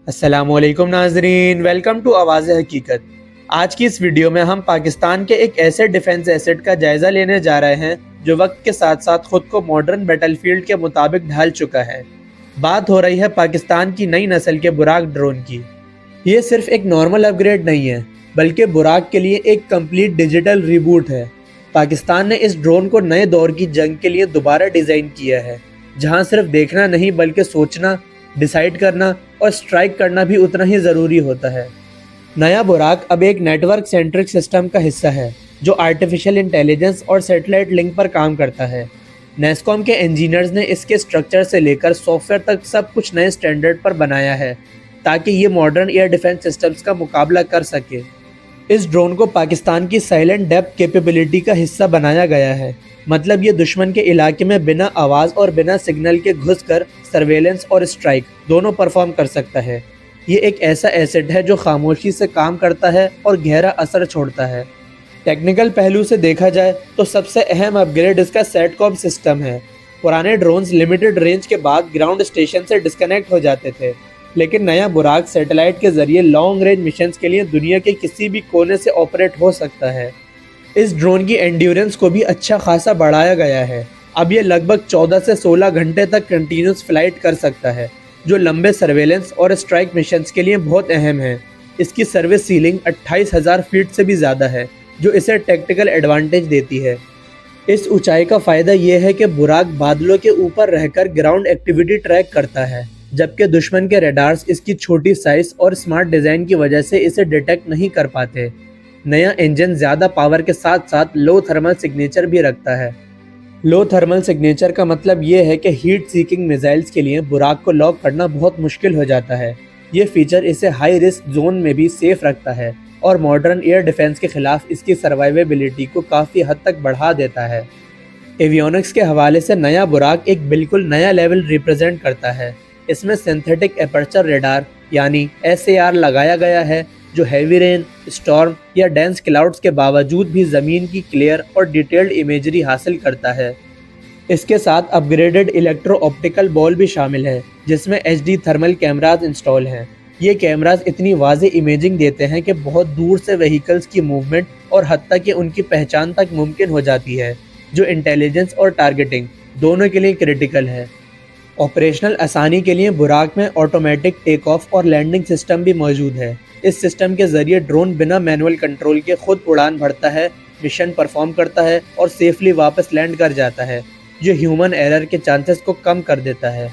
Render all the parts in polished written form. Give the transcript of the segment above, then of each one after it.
السلام علیکم ناظرین، ویلکم ٹو آواز حقیقت۔ آج کی اس ویڈیو میں ہم پاکستان کے ایک ایسے ڈیفنس ایسٹ کا جائزہ لینے جا رہے ہیں جو وقت کے ساتھ ساتھ خود کو ماڈرن بیٹل فیلڈ کے مطابق ڈھال چکا ہے۔ بات ہو رہی ہے پاکستان کی نئی نسل کے براق ڈرون کی۔ یہ صرف ایک نارمل اپ گریڈ نہیں ہے بلکہ براق کے لیے ایک کمپلیٹ ڈیجیٹل ریبوٹ ہے۔ پاکستان نے اس ڈرون کو نئے دور کی جنگ کے لیے دوبارہ ڈیزائن کیا ہے، جہاں صرف دیکھنا نہیں بلکہ سوچنا، ڈیسائیڈ کرنا اور سٹرائک کرنا بھی اتنا ہی ضروری ہوتا ہے۔ نیا براق اب ایک نیٹ ورک سینٹرک سسٹم کا حصہ ہے جو آرٹیفیشل انٹیلیجنس اور سیٹلائٹ لنک پر کام کرتا ہے۔ نیسکوم کے انجینئرز نے اس کے سٹرکچر سے لے کر سافٹ ویئر تک سب کچھ نئے سٹینڈرڈ پر بنایا ہے تاکہ یہ ماڈرن ایئر ڈیفنس سسٹمز کا مقابلہ کر سکے۔ اس ڈرون کو پاکستان کی سائلنٹ ڈیپتھ کیپیبلٹی کا حصہ بنایا گیا ہے، مطلب یہ دشمن کے علاقے میں بنا آواز اور بنا سگنل کے گھس کر سرویلنس اور اسٹرائک دونوں پرفارم کر سکتا ہے۔ یہ ایک ایسا ایسٹ ہے جو خاموشی سے کام کرتا ہے اور گہرا اثر چھوڑتا ہے۔ ٹیکنیکل پہلو سے دیکھا جائے تو سب سے اہم اپ گریڈ اس کا سیٹ کام سسٹم ہے۔ پرانے ڈرونز لمیٹڈ رینج کے بعد گراؤنڈ اسٹیشن سے ڈسکنیکٹ ہو جاتے تھے، لیکن نیا براق سیٹلائٹ کے ذریعے لانگ رینج مشنز کے لیے دنیا کے کسی بھی کونے سے آپریٹ ہو سکتا ہے۔ اس ڈرون کی انڈیورنس کو بھی اچھا خاصا بڑھایا گیا ہے۔ اب یہ لگ بھگ 14 سے 16 گھنٹے تک کنٹینیوس فلائٹ کر سکتا ہے، جو لمبے سرویلنس اور اسٹرائک مشنز کے لیے بہت اہم ہے۔ اس کی سروس سیلنگ 28,000 فیٹ سے بھی زیادہ ہے، جو اسے ٹیکٹیکل ایڈوانٹیج دیتی ہے۔ اس اونچائی کا فائدہ یہ ہے کہ براق بادلوں کے اوپر رہ کر گراؤنڈ ایکٹیویٹی ٹریک کرتا ہے، جبکہ دشمن کے ریڈارز اس کی چھوٹی سائز اور اسمارٹ ڈیزائن کی وجہ سے اسے ڈیٹیکٹ نہیں کر پاتے۔ نیا انجن زیادہ پاور کے ساتھ ساتھ لو تھرمل سگنیچر بھی رکھتا ہے۔ لو تھرمل سگنیچر کا مطلب یہ ہے کہ ہیٹ سیکنگ میزائلز کے لیے براق کو لاک کرنا بہت مشکل ہو جاتا ہے۔ یہ فیچر اسے ہائی رسک زون میں بھی سیف رکھتا ہے اور ماڈرن ایئر ڈیفنس کے خلاف اس کی سروائیویبلٹی کو کافی حد تک بڑھا دیتا ہے۔ ایویونکس کے حوالے سے نیا براق ایک بالکل نیا لیول ریپرزینٹ کرتا ہے۔ اس میں سنتھیٹک اپرچر ریڈار یعنی SAR لگایا گیا ہے جو ہیوی رین، اسٹارم یا ڈینس کلاؤڈز کے باوجود بھی زمین کی کلیئر اور ڈیٹیلڈ امیجری حاصل کرتا ہے۔ اس کے ساتھ اپ گریڈڈ الیکٹرو آپٹیکل بال بھی شامل ہے جس میں HD تھرمل کیمراز انسٹال ہیں۔ یہ کیمراز اتنی واضح امیجنگ دیتے ہیں کہ بہت دور سے وہیکلز کی موومنٹ اور حتیٰ کہ ان کی پہچان تک ممکن ہو جاتی ہے، جو انٹیلیجنس اور ٹارگیٹنگ دونوں کے لیے کریٹیکل ہے۔ آپریشنل آسانی کے لیے براق میں آٹومیٹک ٹیک آف اور لینڈنگ سسٹم بھی موجود ہے۔ اس سسٹم کے ذریعے ڈرون بنا مینول کنٹرول کے خود اڑان بھرتا ہے، مشن پرفارم کرتا ہے اور سیفلی واپس لینڈ کر جاتا ہے، جو ہیومن ایرر کے چانسز کو کم کر دیتا ہے۔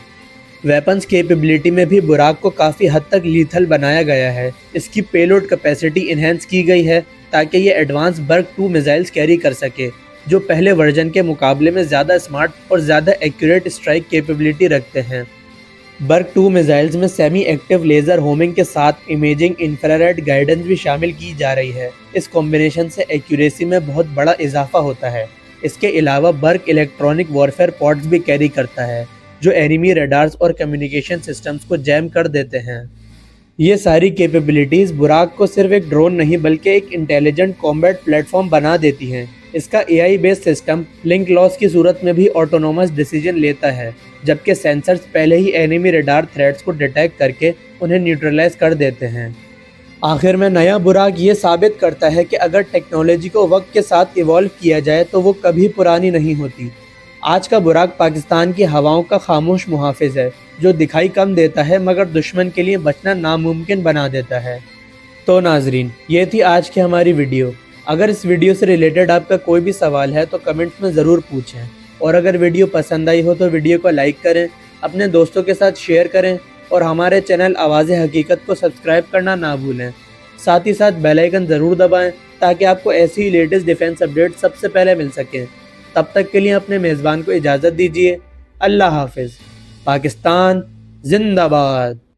ویپنز کیپیبلٹی میں بھی براق کو کافی حد تک لیتھل بنایا گیا ہے۔ اس کی پیلوڈ کیپیسٹی انہینس کی گئی ہے تاکہ یہ ایڈوانس برق 2 میزائلز کیری کر سکے، جو پہلے ورژن کے مقابلے میں زیادہ اسمارٹ اور زیادہ ایکوریٹ اسٹرائک کیپیبلٹی رکھتے ہیں۔ برق 2 میزائلز میں سیمی ایکٹیو لیزر ہومنگ کے ساتھ امیجنگ انفراریڈ گائیڈنس بھی شامل کی جا رہی ہے۔ اس کمبینیشن سے ایکوریسی میں بہت بڑا اضافہ ہوتا ہے۔ اس کے علاوہ برق الیکٹرونک وارفیئر پوڈز بھی کیری کرتا ہے، جو اینیمی ریڈارز اور کمیونیکیشن سسٹمز کو جیم کر دیتے ہیں۔ یہ ساری کیپیبلٹیز براق کو صرف ایک ڈرون نہیں بلکہ ایک انٹیلیجنٹ کامبیٹ پلیٹ فارم بنا دیتی ہیں۔ اس کا AI بیس سسٹم لنک لاس کی صورت میں بھی آٹونومس ڈیسیجن لیتا ہے، جبکہ سینسرز پہلے ہی اینیمی ریڈار تھریٹس کو ڈیٹیکٹ کر کے انہیں نیوٹرلائز کر دیتے ہیں۔ آخر میں نیا براق یہ ثابت کرتا ہے کہ اگر ٹیکنالوجی کو وقت کے ساتھ ایوالو کیا جائے تو وہ کبھی پرانی نہیں ہوتی۔ آج کا براق پاکستان کی ہواؤں کا خاموش محافظ ہے، جو دکھائی کم دیتا ہے مگر دشمن کے لیے بچنا ناممکن بنا دیتا ہے۔ تو ناظرین، یہ تھی آج کی ہماری ویڈیو۔ اگر اس ویڈیو سے ریلیٹڈ آپ کا کوئی بھی سوال ہے تو کمنٹس میں ضرور پوچھیں، اور اگر ویڈیو پسند آئی ہو تو ویڈیو کو لائک کریں، اپنے دوستوں کے ساتھ شیئر کریں اور ہمارے چینل آواز حقیقت کو سبسکرائب کرنا نہ بھولیں۔ ساتھ ہی ساتھ بیل آئیکن ضرور دبائیں تاکہ آپ کو ایسی ہی لیٹسٹ ڈیفنس اپڈیٹ سب سے پہلے مل سکیں۔ تب تک کے لیے اپنے میزبان کو اجازت دیجیے۔ اللہ حافظ۔ پاکستان زندہ باد۔